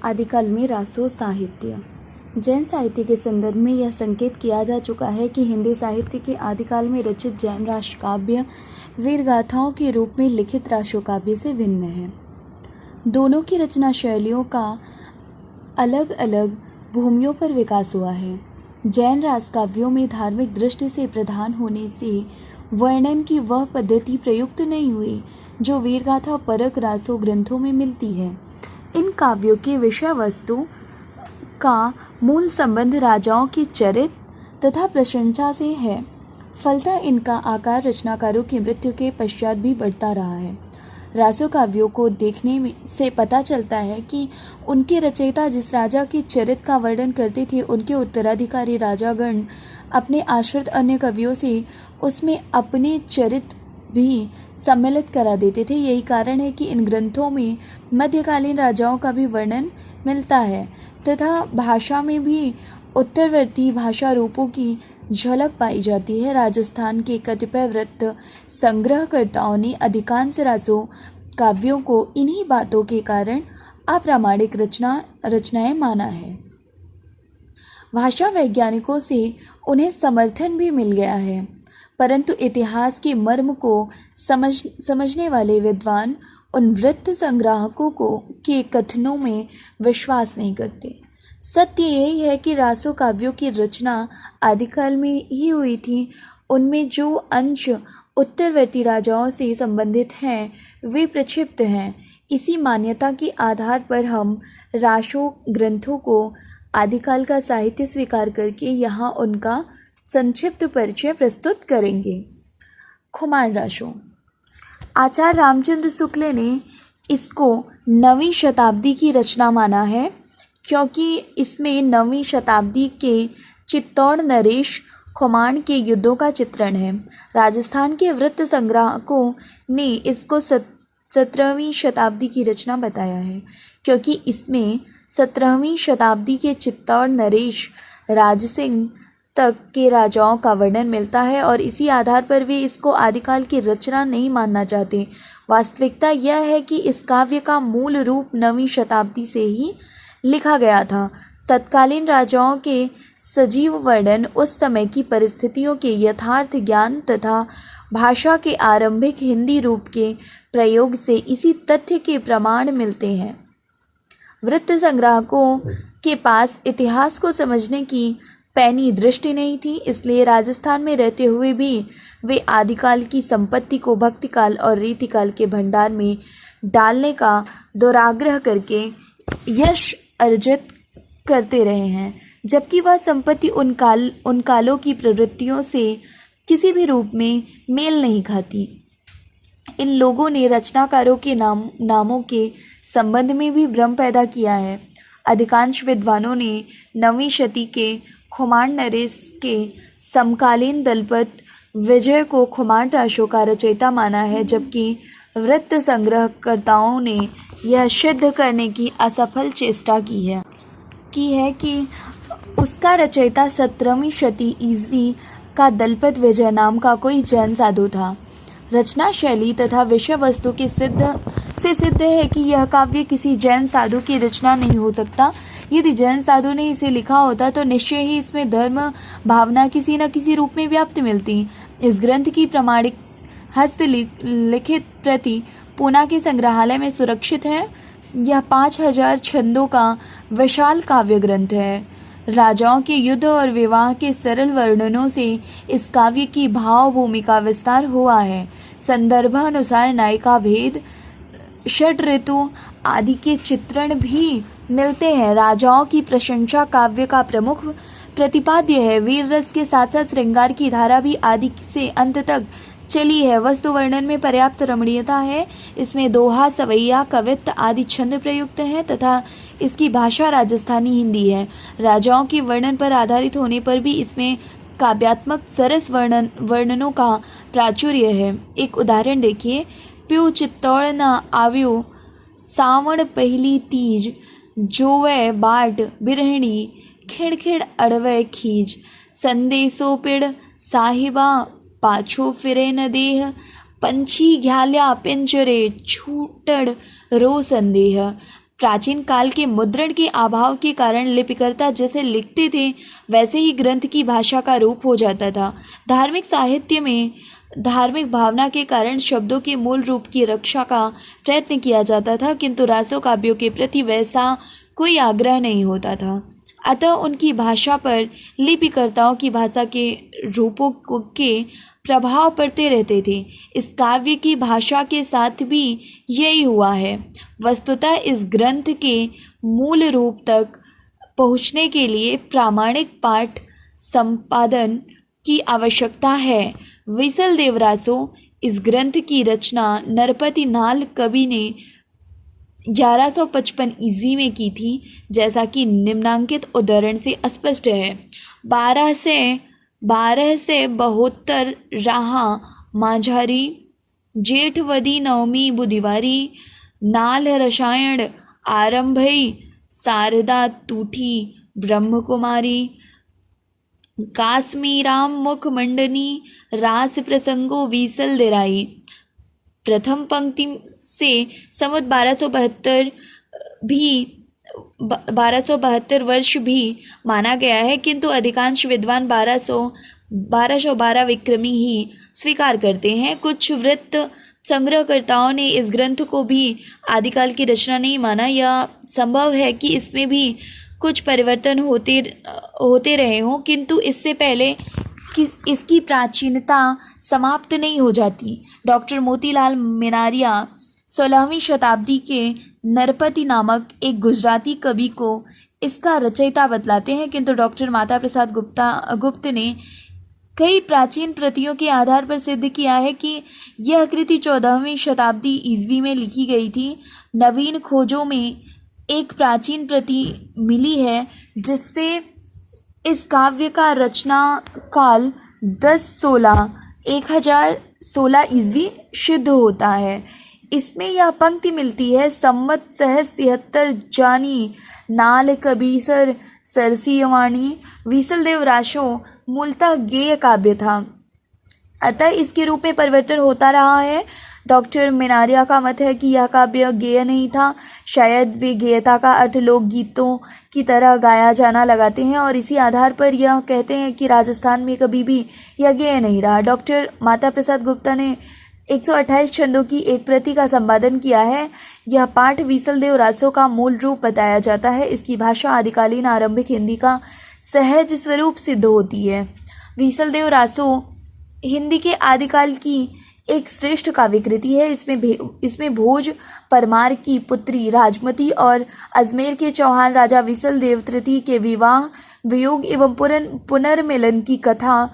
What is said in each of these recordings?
आदिकाल में रासो साहित्य। जैन साहित्य के संदर्भ में यह संकेत किया जा चुका है कि हिंदी साहित्य के आदिकाल में रचित जैन राष्ट्रकाव्य वीरगाथाओं के रूप में लिखित राष्ट्रकाव्य से भिन्न है। दोनों की रचना शैलियों का अलग अलग भूमियों पर विकास हुआ है। जैन राष्ट्रकाव्यों में धार्मिक दृष्टि से प्रधान होने से वर्णन की वह पद्धति प्रयुक्त नहीं हुई जो वीरगाथा परक रासो ग्रंथों में मिलती है। इन काव्यों की विषय वस्तु का मूल संबंध राजाओं की चरित्र तथा प्रशंसा से है। फलतः इनका आकार रचनाकारों की मृत्यु के पश्चात भी बढ़ता रहा है। रासो काव्यों को देखने से पता चलता है कि उनके रचयिता जिस राजा के चरित्र का वर्णन करते थे, उनके उत्तराधिकारी राजागण अपने आश्रित अन्य कवियों से उसमें अपने चरित्र भी सम्मिलित करा देते थे। यही कारण है कि इन ग्रंथों में मध्यकालीन राजाओं का भी वर्णन मिलता है तथा भाषा में भी उत्तरवर्ती भाषा रूपों की झलक पाई जाती है। राजस्थान के कतिपय वृत्त संग्रहकर्ताओं ने अधिकांश रासो काव्यों को इन्हीं बातों के कारण अप्रामाणिक रचनाएं माना है। भाषा वैज्ञानिकों से उन्हें समर्थन भी मिल गया है, परंतु इतिहास के मर्म को समझने वाले विद्वान उन वृत्त संग्राहकों के कथनों में विश्वास नहीं करते। सत्य यही है कि रासो काव्यों की रचना आदिकाल में ही हुई थी। उनमें जो अंश उत्तरवर्ती राजाओं से संबंधित हैं वे प्रक्षिप्त हैं। इसी मान्यता के आधार पर हम रासो ग्रंथों को आदिकाल का साहित्य स्वीकार करके यहाँ उनका संक्षिप्त परिचय प्रस्तुत करेंगे। खुमान रासो। आचार्य रामचंद्र शुक्ल ने इसको 9वीं शताब्दी की रचना माना है, क्योंकि इसमें 9वीं शताब्दी के चित्तौड़ नरेश खुमान के युद्धों का चित्रण है। राजस्थान के वृत्त संग्राहकों ने इसको 17वीं शताब्दी की रचना बताया है, क्योंकि इसमें 17वीं शताब्दी के चित्तौड़ नरेश राजसिंह तक के राजाओं का वर्णन मिलता है और इसी आधार पर वे इसको आदिकाल की रचना नहीं मानना चाहते। वास्तविकता यह है कि इस काव्य का मूल रूप 9वीं शताब्दी से ही लिखा गया था। तत्कालीन राजाओं के सजीव वर्णन उस समय की परिस्थितियों के यथार्थ ज्ञान तथा भाषा के आरंभिक हिंदी रूप के प्रयोग से इसी तथ्य के प्रमाण मिलते हैं। वृत्त संग्राहकों के पास इतिहास को समझने की पैनी दृष्टि नहीं थी, इसलिए राजस्थान में रहते हुए भी वे आदिकाल की संपत्ति को भक्तिकाल और रीतिकाल के भंडार में डालने का दुराग्रह करके यश अर्जित करते रहे हैं, जबकि वह संपत्ति उन कालों की प्रवृत्तियों से किसी भी रूप में मेल नहीं खाती। इन लोगों ने रचनाकारों के नामों के संबंध में भी भ्रम पैदा किया है। अधिकांश विद्वानों ने 9वीं शती के खुमान नरेश के समकालीन दलपत विजय को खुमान रासो का रचयिता माना है, जबकि वृत्त संग्रहकर्ताओं ने यह सिद्ध करने की असफल चेष्टा की है कि उसका रचयिता 17वीं शती ईस्वी का दलपत विजय नाम का कोई जैन साधु था। रचना शैली तथा विषय वस्तु के सिद्ध है कि यह काव्य किसी जैन साधु की रचना नहीं हो सकता। यदि जैन साधु ने इसे लिखा होता तो निश्चय ही इसमें धर्म भावना किसी न किसी रूप में व्याप्त मिलती। इस ग्रंथ की प्रमाणिक हस्तलिखित प्रति पूना के संग्रहालय में सुरक्षित है। यह 5000 छंदों का विशाल काव्य ग्रंथ है। राजाओं के युद्ध और विवाह के सरल वर्णनों से इस काव्य की भाव भूमि का विस्तार हुआ है। संदर्भानुसार नायिका भेद, षट ऋतु आदि के चित्रण भी मिलते हैं। राजाओं की प्रशंसा काव्य का प्रमुख प्रतिपाद्य है। वीर रस के साथ साथ श्रृंगार की धारा भी आदि से अंत तक चली है। वस्तु वर्णन में पर्याप्त रमणीयता है। इसमें दोहा, सवैया, कवित्त आदि छंद प्रयुक्त हैं तथा इसकी भाषा राजस्थानी हिंदी है। राजाओं के वर्णन पर आधारित होने पर भी इसमें काव्यात्मक सरस वर्णनों का प्राचुर्य है। एक उदाहरण देखिए। प्यू चित्तौड़ न आव्यो सावण पहली तीज, जोवै बाट बिरहणी खिड़खिड़ अड़वै खीज, संदेशो पिड़ साहिबा पाछो फिरे न देह, पंछी घ्याल्या पिंजरे छूटड़ रो संदेह। प्राचीन काल के मुद्रण के अभाव के कारण लिपिकर्ता जैसे लिखते थे वैसे ही ग्रंथ की भाषा का रूप हो जाता था। धार्मिक साहित्य में धार्मिक भावना के कारण शब्दों के मूल रूप की रक्षा का प्रयत्न किया जाता था, किंतु रासो काव्यों के प्रति वैसा कोई आग्रह नहीं होता था। अतः उनकी भाषा पर लिपिकर्ताओं की भाषा के रूपों के प्रभाव पड़ते रहते थे। इस काव्य की भाषा के साथ भी यही हुआ है। वस्तुतः इस ग्रंथ के मूल रूप तक पहुँचने के लिए प्रामाणिक पाठ संपादन की आवश्यकता है। विसल देवरासो इस ग्रंथ की रचना नरपति नाल कवि ने 1155 ईस्वी में की थी, जैसा कि निम्नांकित उदाहरण से स्पष्ट है। 1272 राहा माझारी जेठवदी नवमी बुधवारी नाल रसायण आरंभई शारदा तूठी ब्रह्मकुमारी काश्मीराम मुख मंडनी रास प्रसंगो विसल देराई। प्रथम पंक्ति से संवत 1272 वर्ष भी माना गया है, किंतु अधिकांश विद्वान 1212 विक्रमी ही स्वीकार करते हैं। कुछ वृत्त संग्रहकर्ताओं ने इस ग्रंथ को भी आदिकाल की रचना नहीं माना। यह संभव है कि इसमें भी कुछ परिवर्तन होते रहे हों, किंतु इससे पहले कि इसकी प्राचीनता समाप्त नहीं हो जाती। डॉक्टर मोतीलाल मेनारिया 16वीं शताब्दी के नरपति नामक एक गुजराती कवि को इसका रचयिता बतलाते हैं, किंतु डॉक्टर माता प्रसाद गुप्त ने कई प्राचीन प्रतियों के आधार पर सिद्ध किया है कि यह कृति 14वीं शताब्दी ईस्वी में लिखी गई थी। नवीन खोजों में एक प्राचीन प्रति मिली है, जिससे इस काव्य का रचना काल 1016 ईस्वी सिद्ध होता है। इसमें यह पंक्ति मिलती है, सम्मत सहस 73 जानी नाल कबीसर सरसीयवाणी। विसल देवरासो मूलतः गेय काव्य था, अतः इसके रूप में परिवर्तन होता रहा है। डॉक्टर मेनारिया का मत है कि यह काव्य गेय नहीं था। शायद वे गेयता का अर्थ लोकगीतों की तरह गाया जाना लगाते हैं और इसी आधार पर यह कहते हैं कि राजस्थान में कभी भी यह गेय नहीं रहा। डॉक्टर माता प्रसाद गुप्ता ने 128 छंदों की एक प्रति का संपादन किया है। यह पाठ विसल देवरासो का मूल रूप बताया जाता है। इसकी भाषा आदिकालीन आरंभिक हिंदी का सहज स्वरूप सिद्ध होती है। विसल देवरासो हिंदी के आदिकाल की एक श्रेष्ठ काव्यकृति है। इसमें भोज परमार की पुत्री राजमती और अजमेर के चौहान राजा विसल देव तृतीय के विवाह वियोग एवं पुनर्मिलन की कथा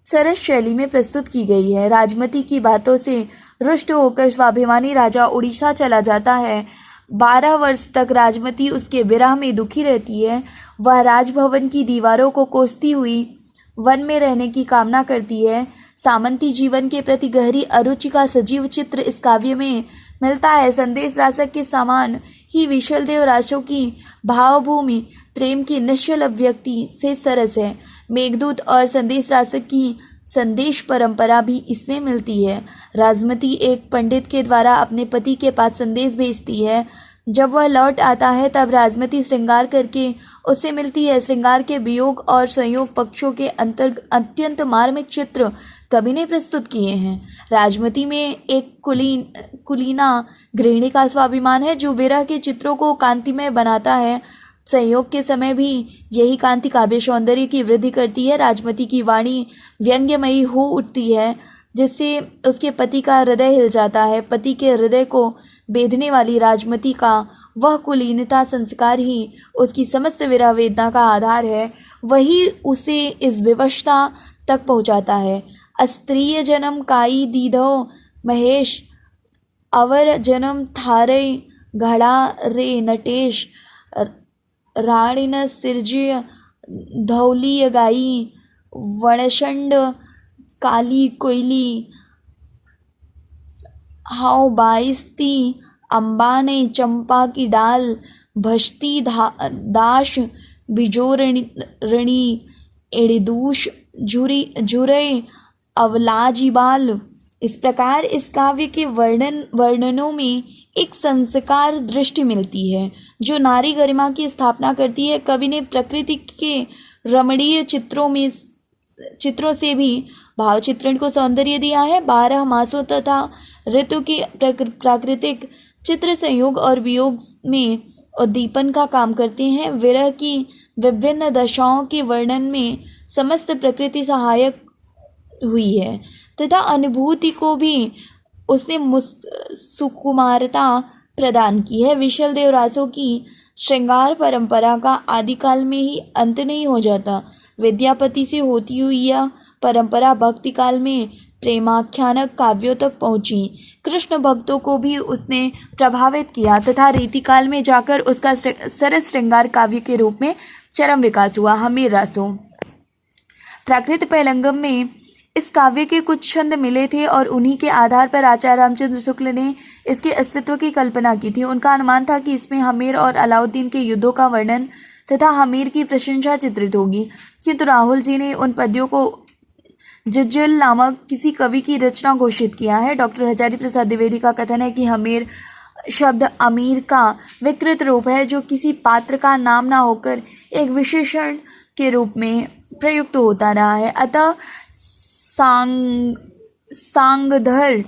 सरस शैली में प्रस्तुत की गई है। राजमती की बातों से रुष्ट होकर स्वाभिमानी राजा उड़ीसा चला जाता है। 12 वर्ष तक राजमती उसके विरह में दुखी रहती है। वह राजभवन की दीवारों को कोसती हुई वन में रहने की कामना करती है। सामंती जीवन के प्रति गहरी अरुचि का सजीव चित्र इस काव्य में मिलता है। संदेश रासक के समान ही विशल देवरासो की भावभूमि प्रेम की निश्चल अभिव्यक्ति से सरस है। मेघदूत और संदेश रासक की संदेश परंपरा भी इसमें मिलती है। राजमती एक पंडित के द्वारा अपने पति के पास संदेश भेजती है। जब वह लौट आता है तब राजमती श्रृंगार करके उससे मिलती है। श्रृंगार के वियोग और संयोग पक्षों के अत्यंत मार्मिक चित्र कवि ने प्रस्तुत किए हैं। राजमती में एक कुलीना गृहिणी का स्वाभिमान है जो विरह के चित्रों को कांतिमय बनाता है। संयोग के समय भी यही कांति काव्य सौंदर्य की वृद्धि करती है। राजमती की वाणी व्यंग्यमयी हो उठती है, जिससे उसके पति का हृदय हिल जाता है। पति के हृदय को बेधने वाली राजमती का वह कुलीनता संस्कार ही उसकी समस्त विरह वेदना का आधार है। वही उसे इस विवशता तक पहुँचाता है। अस्त्रीय जन्म काई दीधो महेश अवर जन्म थारे घड़ा रे नटेश राणिन सिरजय धौली गाई वणषंड काली कोयली हाउ बाइस्ती अम्बा ने चंपा की डाल भस्ती दाश बिजोरणी एड़िदूष जुरे अवलाजी बाल इस प्रकार इस काव्य के वर्णनों में एक संस्कार दृष्टि मिलती है जो नारी गरिमा की स्थापना करती है। कवि ने प्रकृति के रमणीय चित्रों से भी भाव चित्रण को सौंदर्य दिया है। 12 मासों तथा ऋतु के प्राकृतिक चित्र संयोग और वियोग में उद्दीपन का काम करते हैं। विरह की विभिन्न दशाओं के वर्णन में समस्त प्रकृति सहायक हुई है तथा अनुभूति को भी उसने सुकुमारता प्रदान की है। विशल देव रासों की श्रृंगार परंपरा का आदिकाल में ही अंत नहीं हो जाता। विद्यापति से होती हुई यह परंपरा भक्ति काल में प्रेमाख्यानक काव्यों तक पहुंची। कृष्ण भक्तों को भी उसने प्रभावित किया तथा रीतिकाल में जाकर उसका सरस श्रृंगार काव्य के रूप में चरम विकास हुआ। हमीर रासों प्राकृत पैलंगम में इस काव्य के कुछ छंद मिले थे और उन्हीं के आधार पर आचार्य रामचंद्र शुक्ल ने इसके अस्तित्व की कल्पना की थी। उनका अनुमान था कि इसमें हमीर और अलाउद्दीन के युद्धों का वर्णन तथा हमीर की प्रशंसा चित्रित होगी, किंतु राहुल जी ने उन पद्यों को जज्जल नामक किसी कवि की रचना घोषित किया है। डॉक्टर हजारी प्रसाद द्विवेदी का कथन है कि हमीर शब्द अमीर का विकृत रूप है जो किसी पात्र का नाम ना होकर एक विशेषण के रूप में प्रयुक्त होता रहा है। अतः सांगधर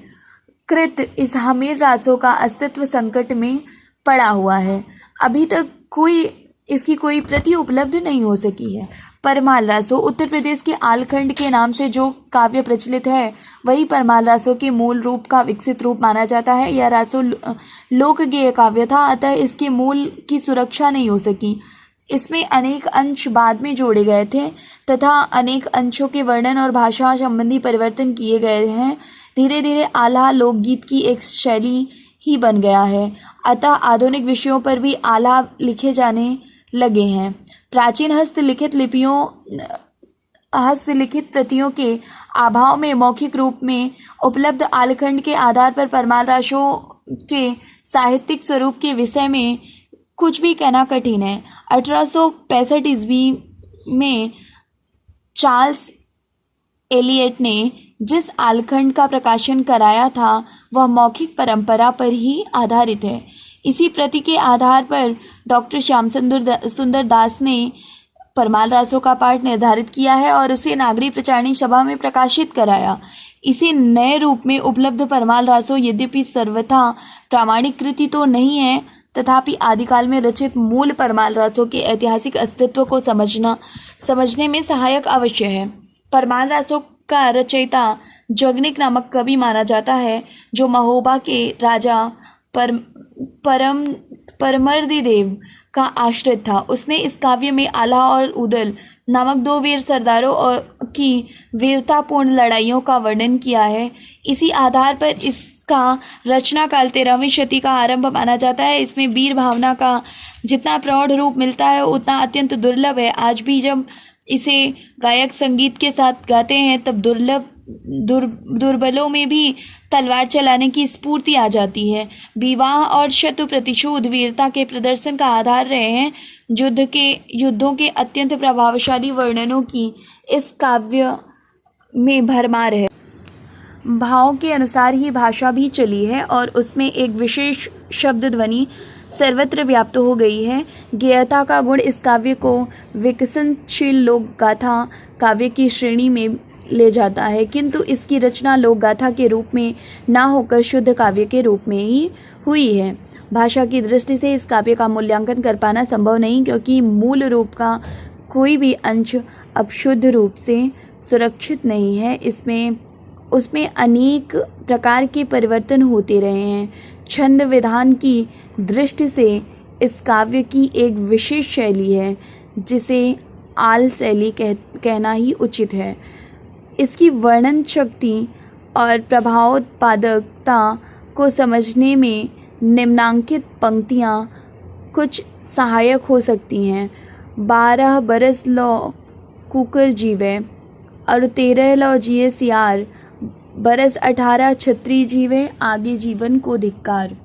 कृत इस हमीर रासों का अस्तित्व संकट में पड़ा हुआ है। अभी तक इसकी कोई प्रति उपलब्ध नहीं हो सकी है। परमाल रासों उत्तर प्रदेश के आलखंड के नाम से जो काव्य प्रचलित है वही परमाल रासों के मूल रूप का विकसित रूप माना जाता है। यह रासों लोकगेय काव्य था, अतः इसके मूल की सुरक्षा नहीं हो सकी। इसमें अनेक अंश बाद में जोड़े गए थे तथा अनेक अंशों के वर्णन और भाषा संबंधी परिवर्तन किए गए हैं। धीरे धीरे आल्हा लोकगीत की एक शैली ही बन गया है, अतः आधुनिक विषयों पर भी आल्हा लिखे जाने लगे हैं। प्राचीन हस्तलिखित प्रतियों के अभाव में मौखिक रूप में उपलब्ध आलखंड के आधार पर परमाल रासों के साहित्यिक स्वरूप के विषय में कुछ भी कहना कठिन है। 1865 ईस्वी में चार्ल्स एलियट ने जिस आलखंड का प्रकाशन कराया था वह मौखिक परंपरा पर ही आधारित है। इसी प्रति के आधार पर डॉक्टर श्याम सुंदर दास ने परमाल रासों का पाठ निर्धारित किया है और उसे नागरी प्रचारणी सभा में प्रकाशित कराया। इसी नए रूप में उपलब्ध परमाल रासों यद्यपि सर्वथा प्रामाणिक कृति तो नहीं है, तथापि आदिकाल में रचित मूल परमाल रासों के ऐतिहासिक अस्तित्व को समझने में सहायक अवश्य है। परमाल रासों का रचयिता जगनिक नामक कवि माना जाता है जो महोबा के राजा परमर्दिदेव का आश्रित था। उसने इस काव्य में आल्हा और उदल नामक 2 वीर सरदारों की वीरतापूर्ण लड़ाइयों का वर्णन किया है। इसी आधार पर इसका रचना काल 13वीं शती का आरंभ माना जाता है। इसमें वीर भावना का जितना प्रौढ़ रूप मिलता है उतना अत्यंत दुर्लभ है। आज भी जब इसे गायक संगीत के साथ गाते हैं तब दुर्बलों में भी तलवार चलाने की स्फूर्ति आ जाती है। विवाह और शत्रु प्रतिशोध वीरता के प्रदर्शन का आधार रहे हैं। युद्धों के अत्यंत प्रभावशाली वर्णनों की इस काव्य में भरमार है। भाव के अनुसार ही भाषा भी चली है और उसमें एक विशेष शब्द ध्वनि सर्वत्र व्याप्त हो गई है। गेयता का गुण इस काव्य को विकसनशील लोक गाथा काव्य की श्रेणी में ले जाता है, किंतु इसकी रचना लोक गाथा के रूप में ना होकर शुद्ध काव्य के रूप में ही हुई है। भाषा की दृष्टि से इस काव्य का मूल्यांकन कर पाना संभव नहीं, क्योंकि मूल रूप का कोई भी अंश अब शुद्ध रूप से सुरक्षित नहीं है। उसमें अनेक प्रकार के परिवर्तन होते रहे हैं। छंद विधान की दृष्टि से इस काव्य की एक विशेष शैली है जिसे आल शैली कहना ही उचित है। इसकी वर्णन शक्ति और प्रभावोत्पादकता को समझने में निम्नांकित पंक्तियाँ कुछ सहायक हो सकती हैं। 12 बरस लो कुकर जीवे और 13 लो जिए सियार, बरस 18 छत्री जीवे, आगे जीवन को धिक्कार।